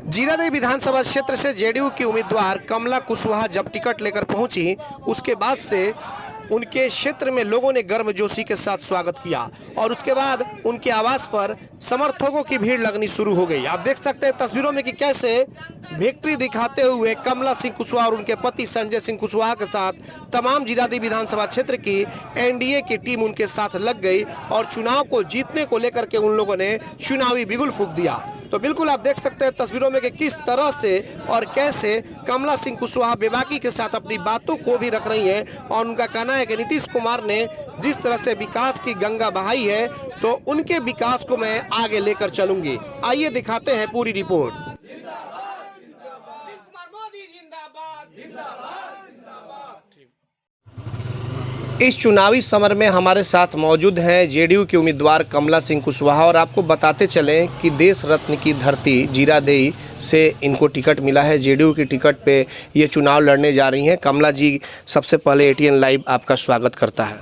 जीरादेई विधानसभा क्षेत्र से जेडीयू की उम्मीदवार कमला कुशवाहा जब टिकट लेकर पहुंची, उसके बाद से उनके क्षेत्र में लोगों ने गर्मजोशी के साथ स्वागत किया और उसके बाद उनके आवास पर समर्थकों की भीड़ लगनी शुरू हो गई। आप देख सकते हैं तस्वीरों में कि कैसे विक्ट्री दिखाते हुए कमला सिंह कुशवाहा और उनके पति संजय सिंह कुशवाहा के साथ तमाम जीरादेई विधानसभा क्षेत्र की एनडीए की टीम उनके साथ लग गई और चुनाव को जीतने को लेकर के उन लोगों ने चुनावी बिगुल फूंक दिया। तो बिल्कुल आप देख सकते हैं तस्वीरों में कि किस तरह से और कैसे कमला सिंह कुशवाहा बेबाकी के साथ अपनी बातों को भी रख रही हैं और उनका कहना है कि नीतीश कुमार ने जिस तरह से विकास की गंगा बहाई है तो उनके विकास को मैं आगे लेकर चलूंगी। आइए दिखाते हैं पूरी रिपोर्ट। इस चुनावी समर में हमारे साथ मौजूद हैं जेडीयू के उम्मीदवार कमला सिंह कुशवाहा और आपको बताते चलें कि देश रत्न की धरती जीरादेई से इनको टिकट मिला है। जेडीयू की टिकट पे ये चुनाव लड़ने जा रही हैं। कमला जी, सबसे पहले एटीएन लाइव आपका स्वागत करता है।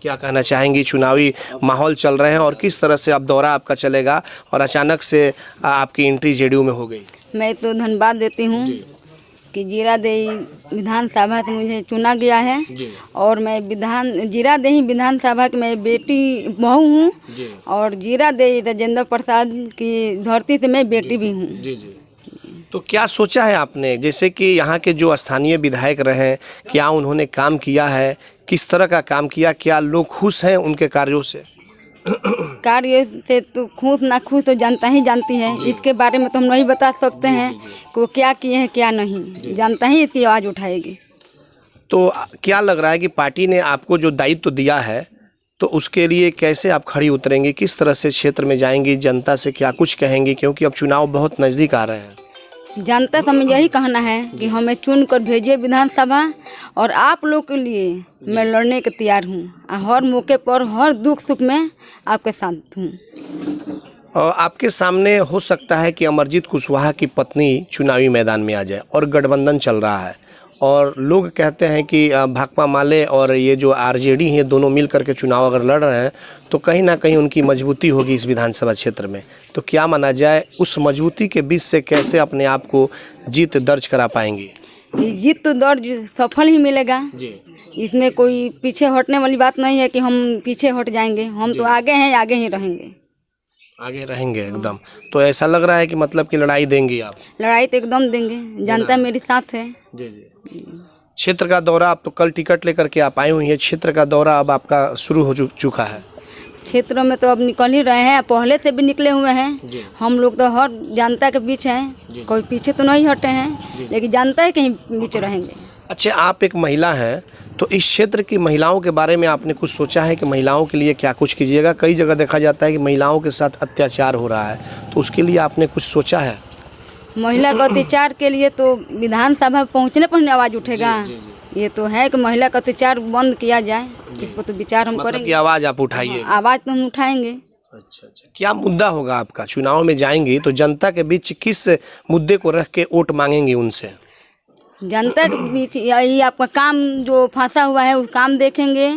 क्या कहना चाहेंगी, चुनावी माहौल चल रहे हैं और किस तरह से अब दौरा आपका चलेगा और अचानक से आपकी एंट्री जेडीयू में हो गई? मैं तो धन्यवाद देती हूँ कि जीरादेई विधानसभा से मुझे चुना गया है और मैं जीरादेई विधानसभा की मैं बेटी बहू हूँ और जीरादेई राजेंद्र प्रसाद की धरती से मैं बेटी भी हूँ। तो क्या सोचा है आपने, जैसे कि यहाँ के जो स्थानीय विधायक रहे, क्या उन्होंने काम किया है, किस तरह का काम किया, क्या लोग खुश हैं उनके कार्यों से? कार्य से तो खुश ना खुश तो जनता ही जानती है, इसके बारे में तो हम नहीं बता सकते हैं कि वो क्या किए हैं क्या नहीं, जनता ही इसकी आवाज़ उठाएगी। तो क्या लग रहा है कि पार्टी ने आपको जो दायित्व दिया है तो उसके लिए कैसे आप खड़ी उतरेंगी, किस तरह से क्षेत्र में जाएंगी, जनता से क्या कुछ कहेंगी, क्योंकि अब चुनाव बहुत नज़दीक आ रहे हैं? जनता से हमें यही कहना है कि हमें चुन कर भेजिए विधानसभा और आप लोग के लिए मैं लड़ने के तैयार हूँ। हर मौके पर हर दुख सुख में आपके साथ हूँ। और आपके सामने हो सकता है कि अमरजीत कुशवाहा की पत्नी चुनावी मैदान में आ जाए और गठबंधन चल रहा है और लोग कहते हैं कि भाकपा माले और ये जो आरजेडी हैं दोनों मिल करके चुनाव अगर लड़ रहे हैं तो कहीं ना कहीं उनकी मजबूती होगी इस विधानसभा क्षेत्र में। तो क्या माना जाए, उस मजबूती के बीच से कैसे अपने आप को जीत दर्ज करा पाएंगी? जीत तो दर्ज सफल ही मिलेगा जी। इसमें कोई पीछे हटने वाली बात नहीं है कि हम पीछे हट जाएंगे, हम तो आगे हैं, आगे ही रहेंगे। आगे रहेंगे एकदम। तो ऐसा लग रहा है कि मतलब कि लड़ाई देंगी आप? लड़ाई तो एकदम देंगे, जनता मेरे साथ है। जी जी। क्षेत्र का दौरा, आप तो कल टिकट लेकर के आप आई हुई है, क्षेत्र का दौरा अब आपका शुरू हो चुका है? क्षेत्र में तो अब निकल ही रहे हैं, पहले से भी निकले हुए हैं। हम लोग तो हर जनता के बीच हैं, कोई पीछे तो नहीं हटे हैं, लेकिन जनता के बीच रहेंगे। अच्छा, आप एक महिला हैं तो इस क्षेत्र की महिलाओं के बारे में आपने कुछ सोचा है कि महिलाओं के लिए क्या कुछ कीजिएगा? कई जगह देखा जाता है कि महिलाओं के साथ अत्याचार हो रहा है, तो उसके लिए आपने कुछ सोचा है? महिला का अत्याचार के लिए तो विधानसभा पहुंचने पर आवाज़ उठेगा। ये तो है कि महिला का अत्याचार बंद किया जाए, इस पर तो विचार हम करेंगे। आवाज़ आप उठाइए? आवाज़ तो हम उठाएंगे। अच्छा, क्या मुद्दा होगा आपका? चुनाव में जाएंगी तो जनता के बीच किस मुद्दे को रख के वोट मांगेंगी उनसे? जनता के बीच यही आपका काम जो फंसा हुआ है उस काम देखेंगे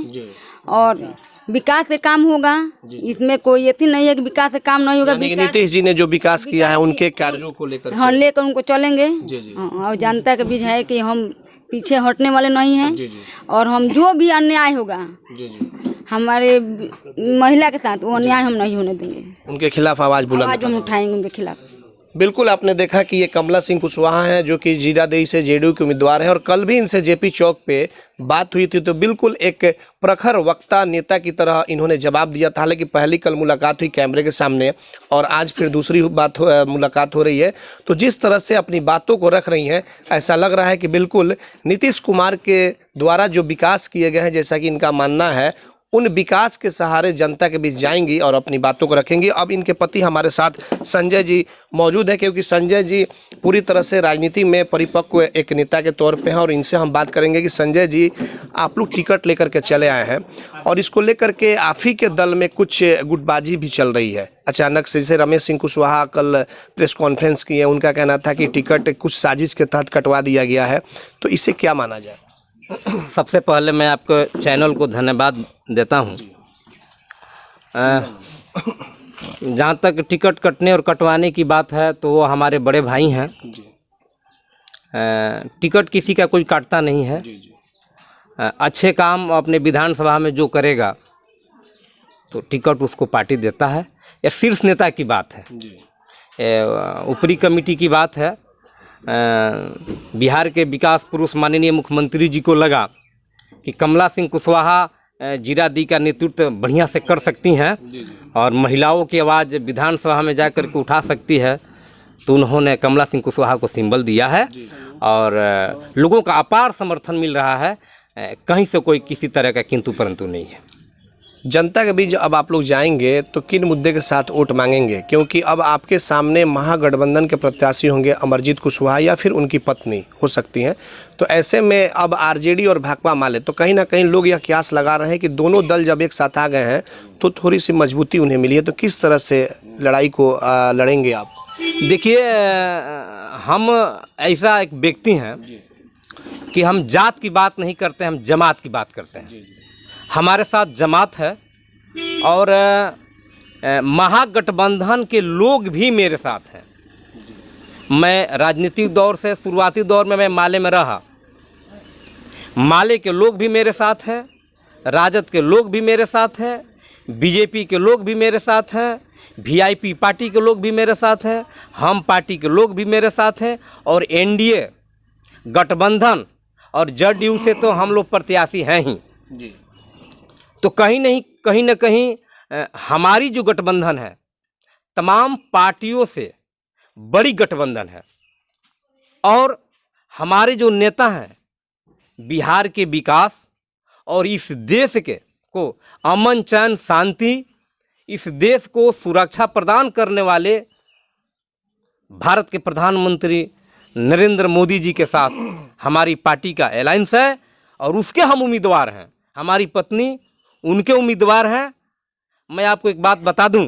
और विकास के काम होगा। इसमें कोई ये नहीं है कि विकास का काम नहीं होगा। नीतीश जी ने जो विकास किया है उनके कार्यों को लेकर हाँ लेकर उनको चलेंगे और जनता के बीच है कि हम पीछे हटने वाले नहीं हैं और हम जो भी अन्याय होगा हमारे महिला के साथ वो अन्याय हम नहीं होने देंगे। उनके खिलाफ आवाज़ हम उठाएंगे उनके खिलाफ। बिल्कुल, आपने देखा कि ये कमला सिंह कुशवाहा हैं जो कि जीरादेई से जेडीयू के उम्मीदवार हैं और कल भी इनसे जेपी चौक पे बात हुई थी तो बिल्कुल एक प्रखर वक्ता नेता की तरह इन्होंने जवाब दिया था। हालांकि पहली कल मुलाकात हुई कैमरे के सामने और आज फिर दूसरी मुलाकात हो रही है, तो जिस तरह से अपनी बातों को रख रही हैं ऐसा लग रहा है कि बिल्कुल नीतीश कुमार के द्वारा जो विकास किए गए हैं, जैसा कि इनका मानना है, उन विकास के सहारे जनता के बीच जाएंगी और अपनी बातों को रखेंगी। अब इनके पति हमारे साथ संजय जी मौजूद है, क्योंकि संजय जी पूरी तरह से राजनीति में परिपक्व एक नेता के तौर पे हैं और इनसे हम बात करेंगे कि संजय जी, आप लोग टिकट लेकर के चले आए हैं और इसको लेकर के आप ही के दल में कुछ गुटबाजी भी चल रही है अचानक से। जैसे रमेश सिंह कुशवाहा कल प्रेस कॉन्फ्रेंस की है, उनका कहना था कि टिकट कुछ साजिश के तहत कटवा दिया गया है, तो इसे क्या माना जाए? सबसे पहले मैं आपको चैनल को धन्यवाद देता हूं। जहाँ तक टिकट कटने और कटवाने की बात है तो वो हमारे बड़े भाई हैं। टिकट किसी का कोई काटता नहीं है। अच्छे काम अपने विधानसभा में जो करेगा तो टिकट उसको पार्टी देता है। यह शीर्ष नेता की बात है, ऊपरी कमेटी की बात है। बिहार के विकास पुरुष माननीय मुख्यमंत्री जी को लगा कि कमला सिंह कुशवाहा जीरादेई का नेतृत्व बढ़िया से कर सकती हैं और महिलाओं की आवाज़ विधानसभा में जाकर के उठा सकती है, तो उन्होंने कमला सिंह कुशवाहा को सिंबल दिया है और लोगों का अपार समर्थन मिल रहा है। कहीं से कोई किसी तरह का किंतु परंतु नहीं है। जनता के बीच अब आप लोग जाएंगे तो किन मुद्दे के साथ वोट मांगेंगे, क्योंकि अब आपके सामने महागठबंधन के प्रत्याशी होंगे अमरजीत कुशवाहा या फिर उनकी पत्नी हो सकती हैं, तो ऐसे में अब आरजेडी और भाकपा माले, तो कहीं ना कहीं लोग यह कयास लगा रहे हैं कि दोनों दल जब एक साथ आ गए हैं तो थोड़ी सी मजबूती उन्हें मिली है, तो किस तरह से लड़ाई को लड़ेंगे आप? देखिए, हम ऐसा एक व्यक्ति हैं कि हम जात की बात नहीं करते, हम जमात की बात करते हैं। हमारे साथ जमात है और महागठबंधन के लोग भी मेरे साथ हैं। मैं राजनीतिक दौर से शुरुआती दौर में मैं माले में रहा, माले के लोग भी मेरे साथ हैं, राजद के लोग भी मेरे साथ हैं, बीजेपी के लोग भी मेरे साथ हैं, वीआईपी पार्टी के लोग भी मेरे साथ हैं, हम पार्टी के लोग भी मेरे साथ हैं और एनडीए गठबंधन और जदयू से तो हम लोग प्रत्याशी हैं ही। तो कहीं ना कहीं हमारी जो गठबंधन है तमाम पार्टियों से बड़ी गठबंधन है और हमारे जो नेता हैं बिहार के विकास और इस देश के को अमन चैन शांति, इस देश को सुरक्षा प्रदान करने वाले भारत के प्रधानमंत्री नरेंद्र मोदी जी के साथ हमारी पार्टी का अलायंस है और उसके हम उम्मीदवार हैं। हमारी पत्नी उनके उम्मीदवार हैं। मैं आपको एक बात बता दूं,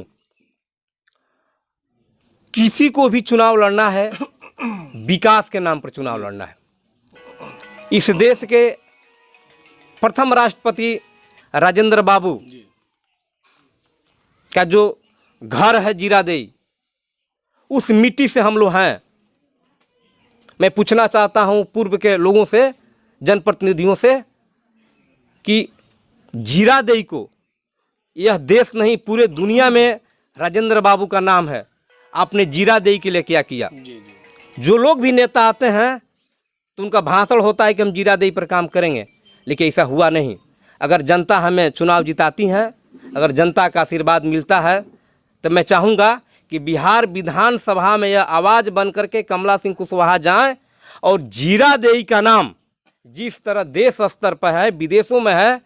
किसी को भी चुनाव लड़ना है विकास के नाम पर चुनाव लड़ना है। इस देश के प्रथम राष्ट्रपति राजेंद्र बाबू का जो घर है जीरादेई, उस मिट्टी से हम लोग हैं। मैं पूछना चाहता हूं पूर्व के लोगों से, जनप्रतिनिधियों से कि जीरादेई को यह देश नहीं पूरे दुनिया में राजेंद्र बाबू का नाम है, आपने जीरादेई के लिए क्या किया? जो लोग भी नेता आते हैं तो उनका भाषण होता है कि हम जीरादेई पर काम करेंगे, लेकिन ऐसा हुआ नहीं। अगर जनता हमें चुनाव जिताती है, अगर जनता का आशीर्वाद मिलता है, तो मैं चाहूँगा कि बिहार विधानसभा में यह आवाज़ बन करके कमला सिंह कुशवाहा जाएं और जीरादेई का नाम जिस तरह देश स्तर पर है, विदेशों में है,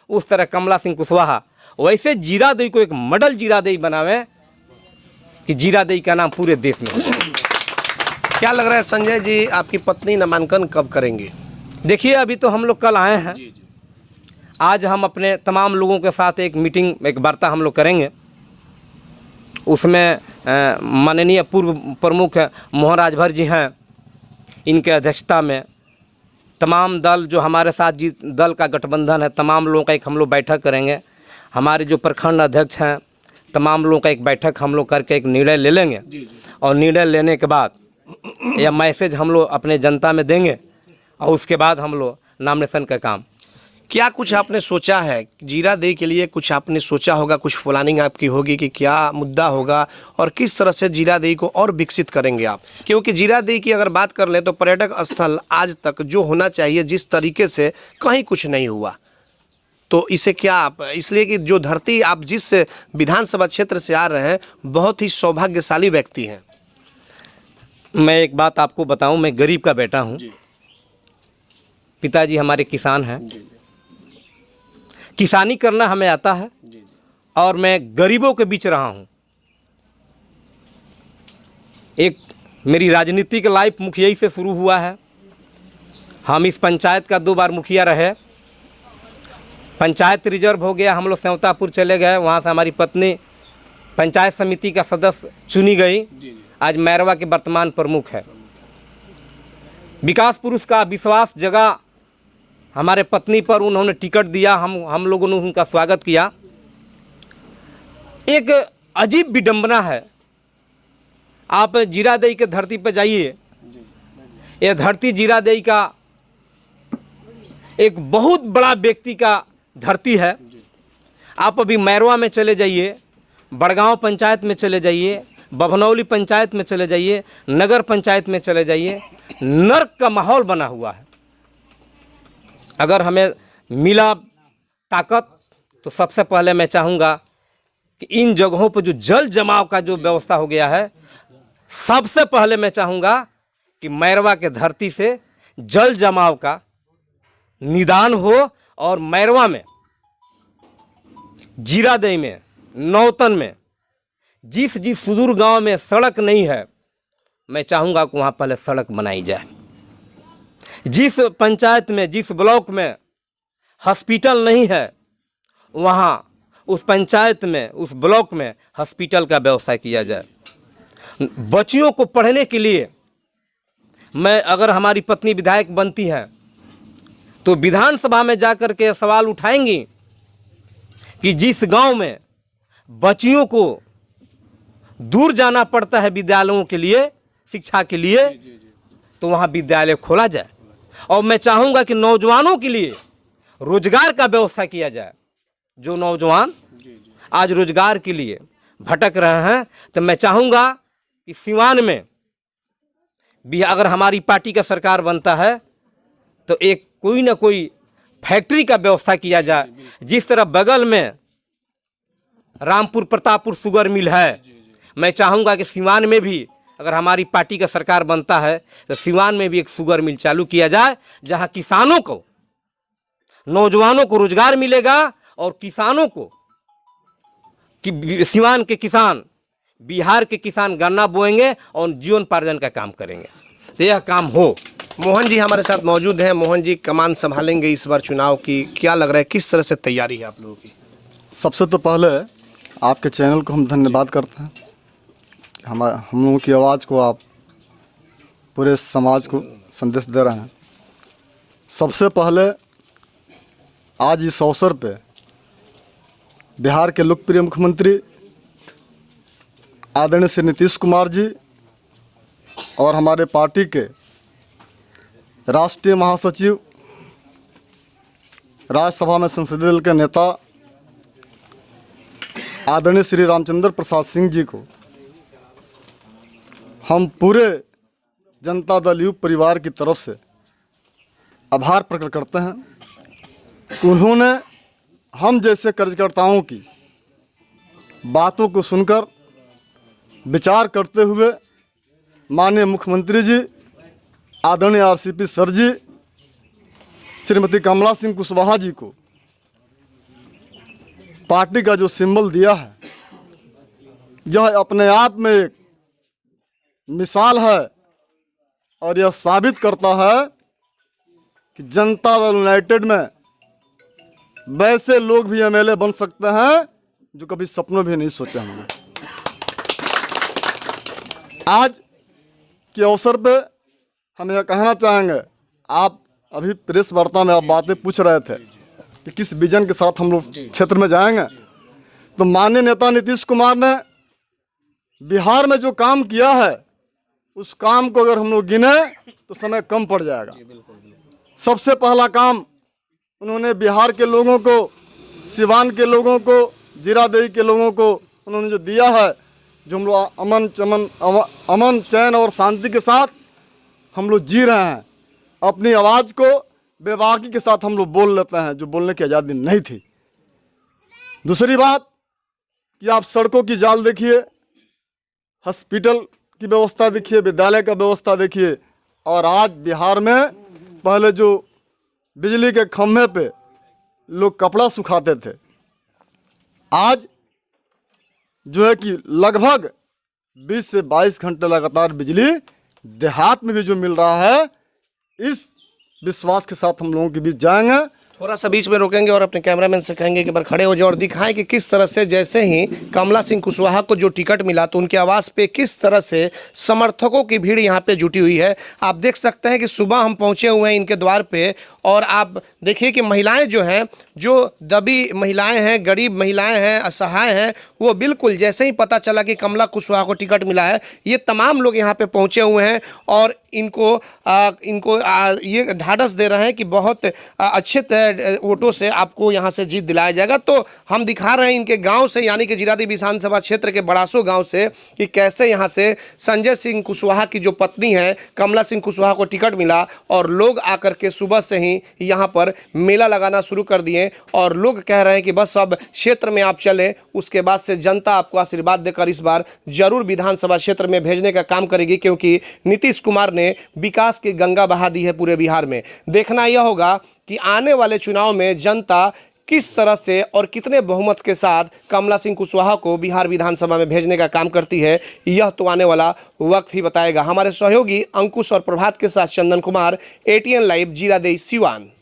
उस तरह कमला सिंह कुशवाहा वैसे जीरादेई को एक मॉडल जीरादेई बनावे कि जीरादेई का नाम पूरे देश में हो। क्या लग रहा है संजय जी, आपकी पत्नी नामांकन कब करेंगी? देखिए, अभी तो हम लोग कल आए हैं। आज हम अपने तमाम लोगों के साथ एक मीटिंग, एक वार्ता हम लोग करेंगे। उसमें माननीय पूर्व प्रमुख मोहन राजभर जी हैं, इनके अध्यक्षता में तमाम दल जो हमारे साथ दल का गठबंधन है, तमाम लोगों का एक हम लोग बैठक करेंगे। हमारे जो प्रखंड अध्यक्ष हैं, तमाम लोगों का एक बैठक हम लोग करके एक निर्णय ले लेंगे और निर्णय लेने के बाद यह मैसेज हम लोग अपने जनता में देंगे और उसके बाद हम लोग नॉमिनेशन का काम। क्या कुछ आपने सोचा है जीरादेई के लिए? कुछ आपने सोचा होगा, कुछ प्लानिंग आपकी होगी कि क्या मुद्दा होगा और किस तरह से जीरादेई को और विकसित करेंगे आप? क्योंकि जीरादेई की अगर बात कर लें तो पर्यटक स्थल आज तक जो होना चाहिए जिस तरीके से कहीं कुछ नहीं हुआ, तो इसे क्या आप, इसलिए कि जो धरती आप जिस विधानसभा क्षेत्र से आ रहे हैं बहुत ही सौभाग्यशाली व्यक्ति हैं। मैं एक बात आपको बताऊं, मैं गरीब का बेटा हूं, पिताजी हमारे किसान हैं, किसानी करना हमें आता है और मैं गरीबों के बीच रहा हूं। एक मेरी राजनीतिक लाइफ मुखिया से शुरू हुआ है। हम इस पंचायत का 2 बार मुखिया रहे। पंचायत रिजर्व हो गया, हम लोग सेवतापुर चले गए, वहाँ से हमारी पत्नी पंचायत समिति का सदस्य चुनी गई, आज मैरवा के वर्तमान प्रमुख है। विकास पुरुष का विश्वास जगह हमारे पत्नी पर, उन्होंने टिकट दिया, हम लोगों ने उनका स्वागत किया। एक अजीब विडंबना है। आप जीरादेई के धरती पर जाइए, यह धरती जीरादेई का एक बहुत बड़ा व्यक्ति का धरती है। आप अभी मैरवा में चले जाइए, बड़गांव पंचायत में चले जाइए, बभनौली पंचायत में चले जाइए, नगर पंचायत में चले जाइए, नर्क का माहौल बना हुआ है। अगर हमें मिला ताकत तो सबसे पहले मैं चाहूँगा कि इन जगहों पर जो जल जमाव का जो व्यवस्था हो गया है, सबसे पहले मैं चाहूँगा कि मैरवा के धरती से जल जमाव का निदान हो और मैरवा में, जीरादेई में, नौतन में जिस सुदूर गांव में सड़क नहीं है, मैं चाहूँगा कि वहाँ पहले सड़क बनाई जाए। जिस पंचायत में, जिस ब्लॉक में हॉस्पिटल नहीं है, वहाँ उस पंचायत में, उस ब्लॉक में हॉस्पिटल का व्यवस्था किया जाए। बच्चियों को पढ़ने के लिए मैं, अगर हमारी पत्नी विधायक बनती है तो विधानसभा में जाकर के सवाल उठाएंगी कि जिस गांव में बच्चियों को दूर जाना पड़ता है विद्यालयों के लिए, शिक्षा के लिए, तो वहाँ विद्यालय खोला जाए। और मैं चाहूँगा कि नौजवानों के लिए रोजगार का व्यवस्था किया जाए। जो नौजवान आज रोजगार के लिए भटक रहे हैं, तो मैं चाहूँगा कि सिवान में भी अगर हमारी पार्टी का सरकार बनता है तो एक कोई ना कोई फैक्ट्री का व्यवस्था किया जाए। जिस तरह बगल में रामपुर प्रतापपुर शुगर मिल है, मैं चाहूँगा कि सिवान में भी अगर हमारी पार्टी का सरकार बनता है तो सिवान में भी एक शुगर मिल चालू किया जाए, जहाँ किसानों को, नौजवानों को रोजगार मिलेगा और किसानों को, कि सिवान के किसान, बिहार के किसान गन्ना बोएंगे और जीवनोपार्जन का काम करेंगे। तो यह काम हो। मोहन जी हमारे साथ मौजूद हैं। मोहन जी कमान संभालेंगे इस बार चुनाव की, क्या लग रहा है, किस तरह से तैयारी है आप लोगों की? सबसे तो पहले आपके चैनल को हम धन्यवाद करते हैं। हम लोगों की आवाज़ को आप पूरे समाज को संदेश दे रहे हैं। सबसे पहले आज इस अवसर पे बिहार के लोकप्रिय मुख्यमंत्री आदरणीय श्री नीतीश कुमार जी और हमारे पार्टी के राष्ट्रीय महासचिव, राज्यसभा में संसदीय दल के नेता आदरणीय श्री रामचंद्र प्रसाद सिंह जी को हम पूरे जनता दल यू परिवार की तरफ से आभार प्रकट करते हैं। उन्होंने हम जैसे कार्यकर्ताओं की बातों को सुनकर विचार करते हुए माननीय मुख्यमंत्री जी आदरणीय आरसीपी सर जी, श्रीमती कमला सिंह कुशवाहा जी को पार्टी का जो सिंबल दिया है, यह अपने आप में एक मिसाल है और यह साबित करता है कि जनता दल यूनाइटेड में वैसे लोग भी एमएलए बन सकते हैं जो कभी सपनों भी नहीं सोचे होंगे। आज के अवसर पे हम यह कहना चाहेंगे, आप अभी प्रेस वार्ता में आप बातें पूछ रहे थे कि किस विजन के साथ हम लोग क्षेत्र में जाएंगे, तो माननीय नेता नीतीश कुमार ने बिहार में जो काम किया है उस काम को अगर हम लोग गिने तो समय कम पड़ जाएगा। सबसे पहला काम उन्होंने बिहार के लोगों को, सिवान के लोगों को, जीरादेई के लोगों को उन्होंने जो दिया है, जो हम लोग अमन चैन और शांति के साथ हम लोग जी रहे हैं। अपनी आवाज़ को बेबाकी के साथ हम लोग बोल लेते हैं, जो बोलने की आज़ादी नहीं थी। दूसरी बात कि आप सड़कों की जाल देखिए, हॉस्पिटल की व्यवस्था देखिए, विद्यालय का व्यवस्था देखिए, और आज बिहार में पहले जो बिजली के खंभे पे लोग कपड़ा सुखाते थे, आज जो है कि लगभग 20 से 22 घंटे लगातार बिजली देहात में भी जो मिल रहा है, इस विश्वास के साथ हम लोगों के बीच जाएंगे थोड़ा सा बीच में रोकेंगे और अपने कैमरामैन से कहेंगे कि बार खड़े हो जाओ और दिखाएं कि किस तरह से जैसे ही कमला सिंह कुशवाहा को जो टिकट मिला तो उनके आवास पे किस तरह से समर्थकों की भीड़ यहाँ पे जुटी हुई है। आप देख सकते हैं कि सुबह हम पहुँचे हुए हैं इनके द्वार पे और आप देखिए कि महिलाएं जो हैं, जो दबी महिलाएं हैं, गरीब महिलाएं हैं, असहाय हैं, वो बिल्कुल जैसे ही पता चला कि कमला कुशवाहा को टिकट मिला है, ये तमाम लोग यहाँ पे पहुँचे हुए हैं और इनको ये ढाढ़स दे रहे हैं कि बहुत अच्छे वोटों से आपको यहाँ से जीत दिलाया जाएगा। तो हम दिखा रहे हैं इनके गांव से, यानी कि जीरादेई विधानसभा क्षेत्र के बड़ासो गांव से, कि कैसे यहाँ से संजय सिंह कुशवाहा की जो पत्नी है कमला सिंह कुशवाहा को टिकट मिला और लोग आकर के सुबह से ही यहाँ पर मेला लगाना शुरू कर दिए और लोग कह रहे हैं कि बस अब क्षेत्र में आप चलें, उसके बाद से जनता आपको आशीर्वाद देकर इस बार जरूर विधानसभा क्षेत्र में भेजने का काम करेगी, क्योंकि नीतीश कुमार ने विकास की गंगा बहा दी है पूरे बिहार में। देखना यह होगा कि आने वाले चुनाव में जनता किस तरह से और कितने बहुमत के साथ कमला सिंह कुशवाहा को बिहार विधानसभा में भेजने का काम करती है, यह तो आने वाला वक्त ही बताएगा। हमारे सहयोगी अंकुश और प्रभात के साथ चंदन कुमार, ATN लाइव, जीरादेई, सिवान।